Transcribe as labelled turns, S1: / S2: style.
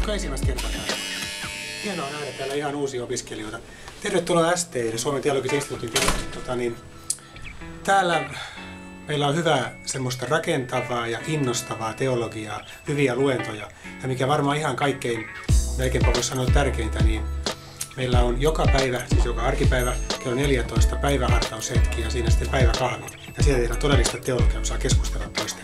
S1: Oletko ensimmäistä kertaa täällä? Hienoa nähdä täällä ihan uusia opiskelijoita. Tervetuloa ST, eli Suomen teologisen instituutin. Täällä meillä on hyvää semmoista rakentavaa ja innostavaa teologiaa, hyviä luentoja. Ja mikä varmaan ihan kaikkein, melkeinpä voisi sanoa tärkeintä, niin meillä on joka päivä, siis joka arkipäivä, kello 14 päivähartaushetki ja siinä sitten päiväkahvi. Ja siellä tehdään todellista teologiaa, saa keskustella toista.